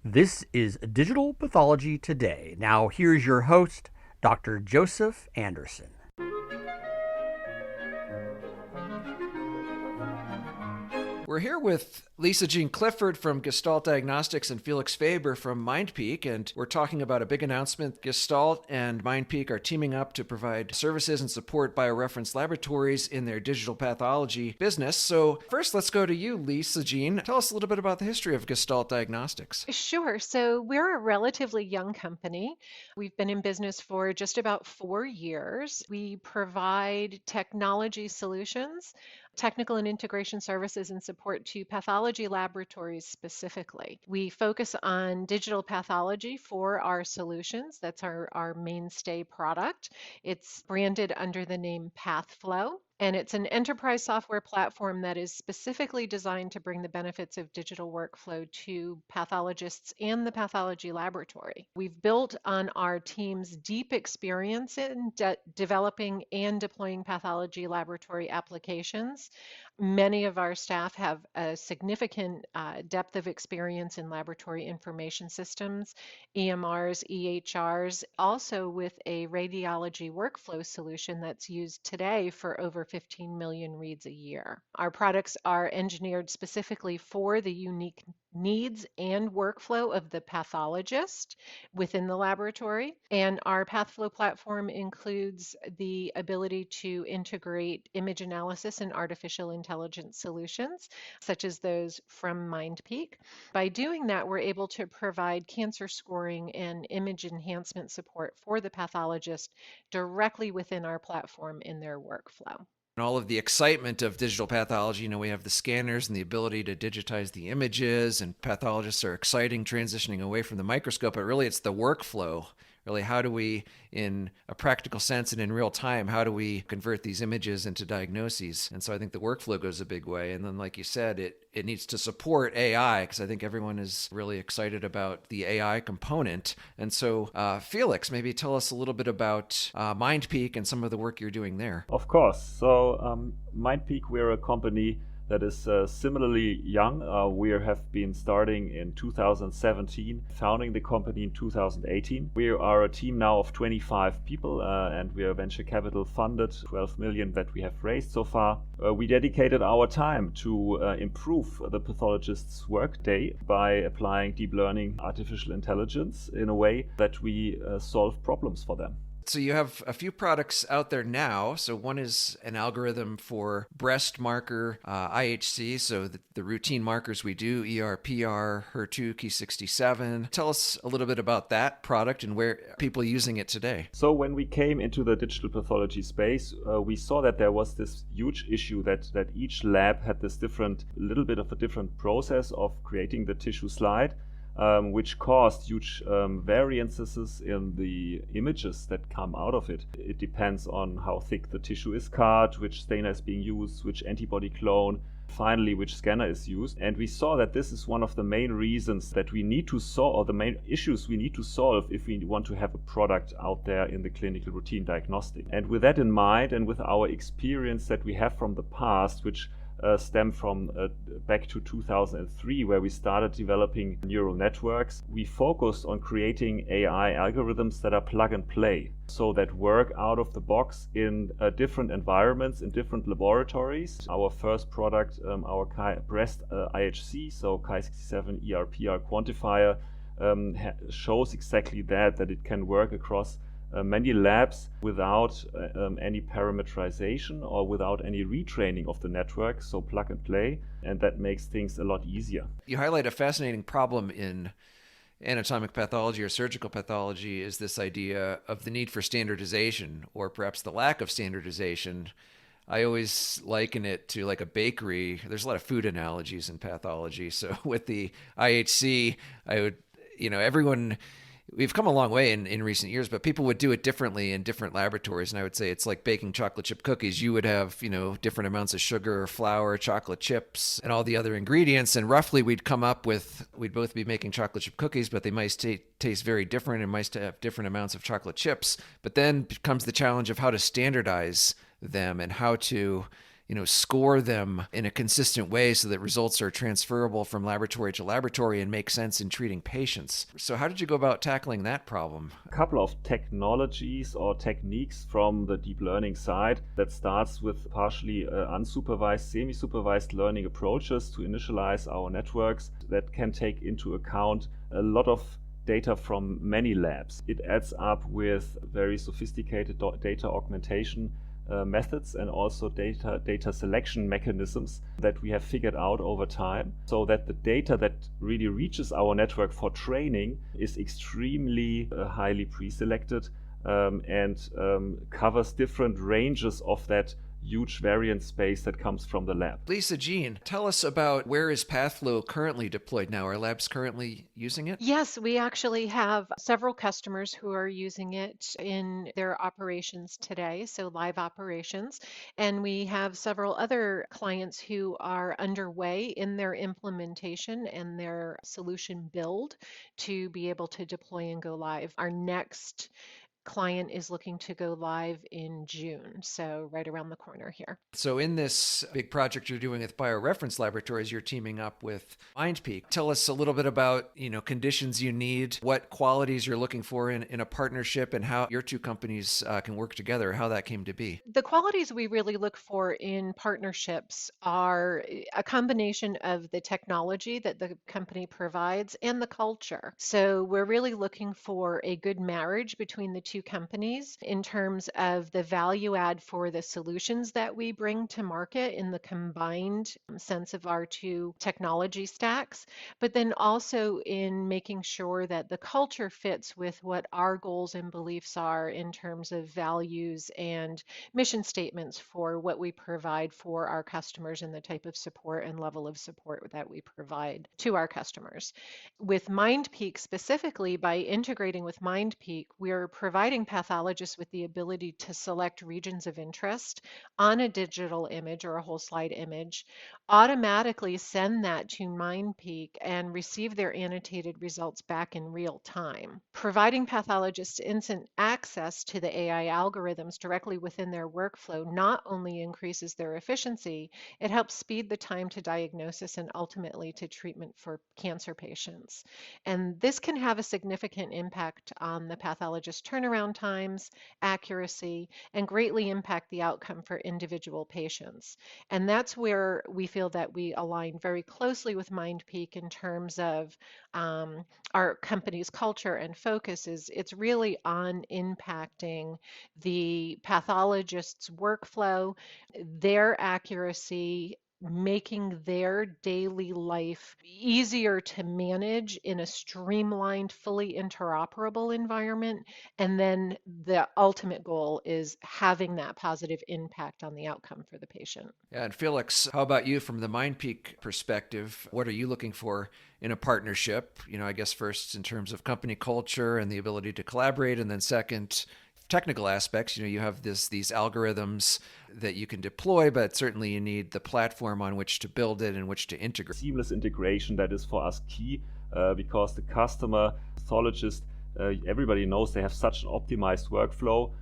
This is Digital Pathology Today. Now, here's your host, Dr. Joseph Anderson. We're here with Leigh Clifford from Gestalt Diagnostics and Felix Faber from MindPeak, and we're talking about a big announcement. Gestalt and MindPeak are teaming up to provide services and support bioreference laboratories in their digital pathology business. So first, let's go to you, Leigh. Tell us a little bit about the history of Gestalt Diagnostics. Sure. So we're a relatively young company. We've been in business for just about 4 years. We provide technology solutions, technical and integration services, and support to pathology laboratories specifically. We focus on digital pathology for our solutions. That's our mainstay product. It's branded under the name Pathflow. And it's an enterprise software platform that is specifically designed to bring the benefits of digital workflow to pathologists and the pathology laboratory. We've built on our team's deep experience in developing and deploying pathology laboratory applications. Many of our staff have a significant depth of experience in laboratory information systems, EMRs, EHRs, also with a radiology workflow solution that's used today for over 15 million reads a year. Our products are engineered specifically for the unique needs and workflow of the pathologist within the laboratory. And our Pathflow platform includes the ability to integrate image analysis and artificial intelligence solutions, such as those from MindPeak. By doing that, we're able to provide cancer scoring and image enhancement support for the pathologist directly within our platform in their workflow. And all of the excitement of digital pathology, we have the scanners and the ability to digitize the images, and pathologists are exciting transitioning away from the microscope, but really it's the workflow. Really, how do we, in a practical sense and in real time, how do we convert these images into diagnoses? And so I think the workflow goes a big way. And then, like you said, it needs to support AI, because I think everyone is really excited about the AI component. And so, Felix, maybe tell us a little bit about MindPeak and some of the work you're doing there. Of course. So MindPeak, we're a company that is similarly young. We have been starting in 2017, founding the company in 2018. We are a team now of 25 people, and we are venture capital funded, 12 million that we have raised so far. We dedicated our time to improve the pathologist's workday by applying deep learning, artificial intelligence in a way that we solve problems for them. So you have a few products out there now. So one is an algorithm for breast marker IHC, so the routine markers we do, ER, PR, HER2, Ki67. Tell us a little bit about that product and where people are using it today. So when we came into the digital pathology space, we saw that there was this huge issue that each lab had this little bit of a different process of creating the tissue slide. Which caused huge variances in the images that come out of it. It depends on how thick the tissue is cut, which stainer is being used, which antibody clone, finally which scanner is used. And we saw that this is one of the main reasons that we need to solve, or the main issues we need to solve if we want to have a product out there in the clinical routine diagnostic. And with that in mind, and with our experience that we have from the past, which stem from back to 2003, where we started developing neural networks. We focused on creating AI algorithms that are plug and play, so that work out of the box in different environments, in different laboratories. Our first product, our breast IHC, so Ki67 ER/PR quantifier, shows exactly that it can work across many labs without any parameterization or without any retraining of the network, so plug and play, and that makes things a lot easier. You highlight a fascinating problem in anatomic pathology or surgical pathology, is this idea of the need for standardization, or perhaps the lack of standardization. I always liken it to like a bakery. There's a lot of food analogies in pathology. So with the IHC, we've come a long way in recent years, but people would do it differently in different laboratories. And I would say it's like baking chocolate chip cookies. You would have, different amounts of sugar, flour, chocolate chips, and all the other ingredients. And roughly we'd both be making chocolate chip cookies, but they might taste very different and might have different amounts of chocolate chips. But then comes the challenge of how to standardize them and how to score them in a consistent way so that results are transferable from laboratory to laboratory and make sense in treating patients. So how did you go about tackling that problem? A couple of technologies or techniques from the deep learning side that starts with partially unsupervised, semi-supervised learning approaches to initialize our networks that can take into account a lot of data from many labs. It adds up with very sophisticated data augmentation methods and also data selection mechanisms that we have figured out over time, so that the data that really reaches our network for training is extremely highly pre-selected and covers different ranges of that huge variance space that comes from the lab. Lisa, Jean, tell us about where is Pathflow currently deployed now? Are labs currently using it? Yes, we actually have several customers who are using it in their operations today, so live operations. And we have several other clients who are underway in their implementation and their solution build to be able to deploy and go live. Our next client is looking to go live in June, so right around the corner here. So in this big project you're doing with Bioreference Laboratories, you're teaming up with MindPeak. Tell us a little bit about, conditions you need, what qualities you're looking for in a partnership, and how your two companies can work together, how that came to be. The qualities we really look for in partnerships are a combination of the technology that the company provides and the culture. So we're really looking for a good marriage between the two companies in terms of the value add for the solutions that we bring to market in the combined sense of our two technology stacks, but then also in making sure that the culture fits with what our goals and beliefs are in terms of values and mission statements for what we provide for our customers and the type of support and level of support that we provide to our customers. With MindPeak specifically, by integrating with MindPeak, we're providing pathologists with the ability to select regions of interest on a digital image or a whole slide image, automatically send that to MindPeak and receive their annotated results back in real time. Providing pathologists instant access to the AI algorithms directly within their workflow not only increases their efficiency, it helps speed the time to diagnosis and ultimately to treatment for cancer patients. And this can have a significant impact on the pathologist turnaround times, accuracy, and greatly impact the outcome for individual patients. And that's where we feel that we align very closely with MindPeak in terms of our company's culture and focus is it's really on impacting the pathologist's workflow, their accuracy, making their daily life easier to manage in a streamlined, fully interoperable environment. And then the ultimate goal is having that positive impact on the outcome for the patient. Yeah, and Felix, how about you from the MindPeak perspective? What are you looking for in a partnership? I guess first in terms of company culture and the ability to collaborate, and then second, technical aspects. You have these algorithms that you can deploy, but certainly you need the platform on which to build it and which to integrate. Seamless integration, that is for us key because the customer, pathologist, everybody knows they have such an optimized workflow.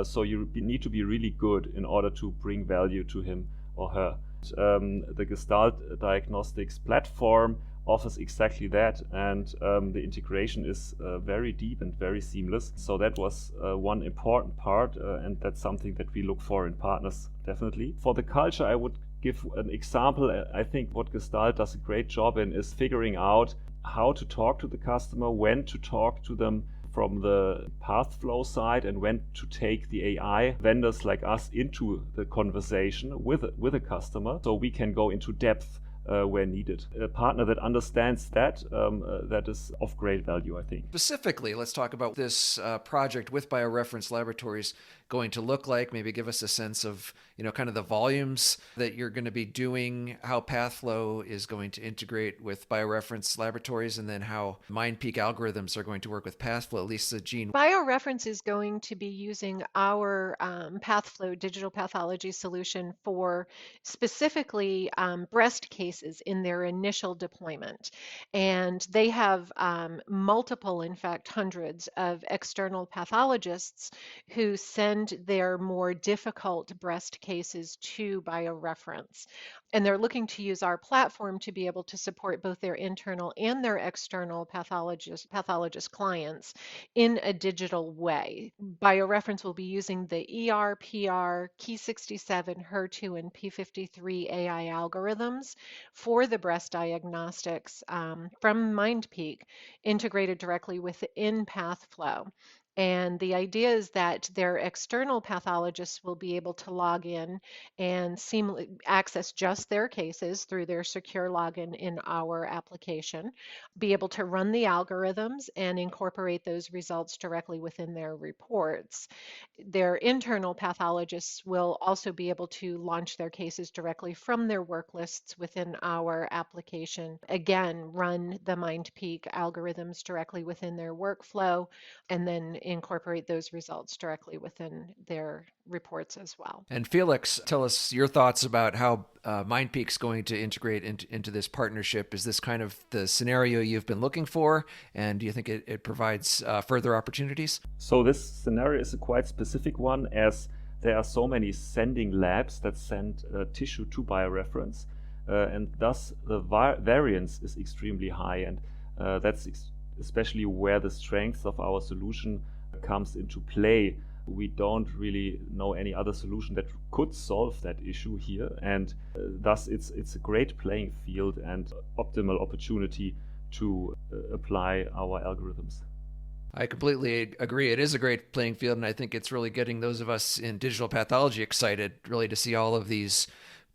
So you need to be really good in order to bring value to him or her. The Gestalt Diagnostics platform offers exactly that, and the integration is very deep and very seamless. So that was one important part, and that's something that we look for in partners, definitely. For the culture, I would give an example. I think what Gestalt does a great job in is figuring out how to talk to the customer, when to talk to them from the Pathflow side, and when to take the AI vendors like us into the conversation with a customer, so we can go into depth where needed. A partner that understands that is of great value, I think. Specifically, let's talk about this project with Bioreference Laboratories going to look like. Maybe give us a sense of, kind of the volumes that you're going to be doing, how Pathflow is going to integrate with Bioreference Laboratories, and then how MindPeak algorithms are going to work with Pathflow. Lisa, Jean. Bioreference is going to be using our Pathflow digital pathology solution for specifically breast cases in their initial deployment. And they have multiple, in fact, hundreds of external pathologists who send their more difficult breast cases to Bioreference. And they're looking to use our platform to be able to support both their internal and their external pathologist clients in a digital way. Bioreference will be using the ER, PR, Ki67, HER2, and P53 AI algorithms for the breast diagnostics from MindPeak, integrated directly within Pathflow. And the idea is that their external pathologists will be able to log in and access just their cases through their secure login in our application, be able to run the algorithms and incorporate those results directly within their reports. Their internal pathologists will also be able to launch their cases directly from their work lists within our application. Again, run the MindPeak algorithms directly within their workflow, and then incorporate those results directly within their reports as well. And Felix, tell us your thoughts about how MindPeak's going to integrate into this partnership. Is this kind of the scenario you've been looking for? And do you think it provides further opportunities? So this scenario is a quite specific one, as there are so many sending labs that send tissue to Bioreference, and thus the variance is extremely high, and that's especially where the strength of our solution comes into play. We don't really know any other solution that could solve that issue here, and thus it's a great playing field and optimal opportunity to apply our algorithms. I completely agree. It is a great playing field, and I think it's really getting those of us in digital pathology excited, really, to see all of these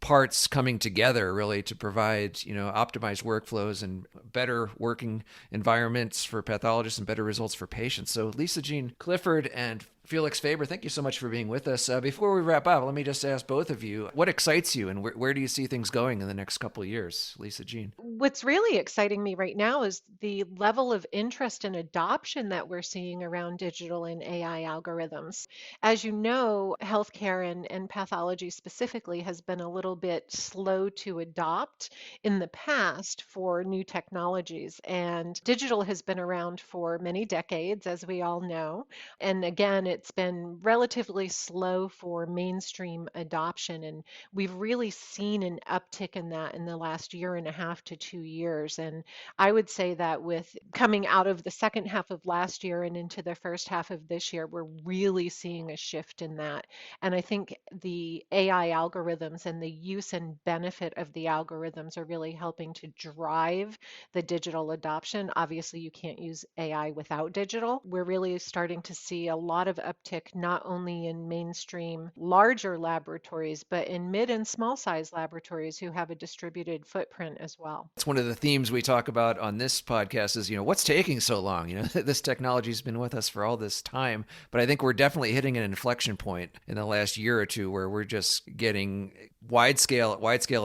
parts coming together, really, to provide, optimized workflows and better working environments for pathologists and better results for patients. So Lisa Jean Clifford and Felix Faber, thank you so much for being with us. Before we wrap up, let me just ask both of you, what excites you, and where do you see things going in the next couple of years? Lisa Jean. What's really exciting me right now is the level of interest and adoption that we're seeing around digital and AI algorithms. As you know, healthcare and pathology specifically has been a little bit slow to adopt in the past for new technologies. And digital has been around for many decades, as we all know. And again, it's been relatively slow for mainstream adoption. And we've really seen an uptick in that in the last year and a half to 2 years. And I would say that with coming out of the second half of last year and into the first half of this year, we're really seeing a shift in that. And I think the AI algorithms and the use and benefit of the algorithms are really helping to drive the digital adoption. Obviously, you can't use AI without digital. We're really starting to see a lot of uptick, not only in mainstream larger laboratories, but in mid and small size laboratories who have a distributed footprint as well. It's one of the themes we talk about on this podcast is, what's taking so long? This technology's been with us for all this time, but I think we're definitely hitting an inflection point in the last year or two where we're just getting wide scale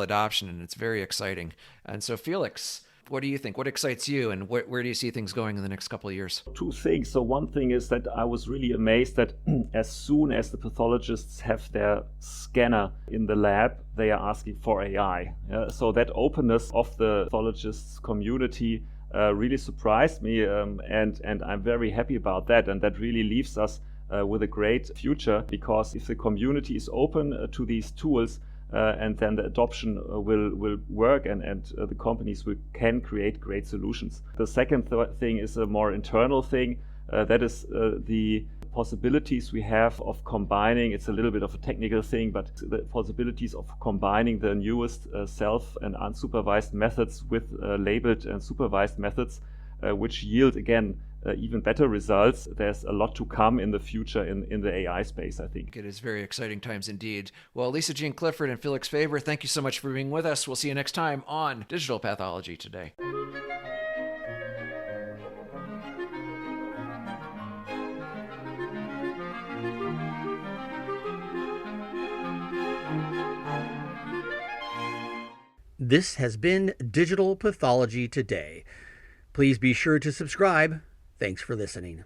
adoption, and it's very exciting. And so Felix, what do you think? What excites you, and where do you see things going in the next couple of years? Two things. So one thing is that I was really amazed that as soon as the pathologists have their scanner in the lab, they are asking for AI. So that openness of the pathologists community really surprised me, and I'm very happy about that. And that really leaves us with a great future, because if the community is open to these tools, and then the adoption will work, and the companies can create great solutions. The second thing is a more internal thing. That is the possibilities we have of combining. It's a little bit of a technical thing, but the possibilities of combining the newest self and unsupervised methods with labeled and supervised methods, which yield, again, even better results. There's a lot to come in the future in the AI space, I think. It is very exciting times indeed. Well, Lisa Jean Clifford and Felix Faber, thank you so much for being with us. We'll see you next time on Digital Pathology Today. This has been Digital Pathology Today. Please be sure to subscribe. Thanks for listening.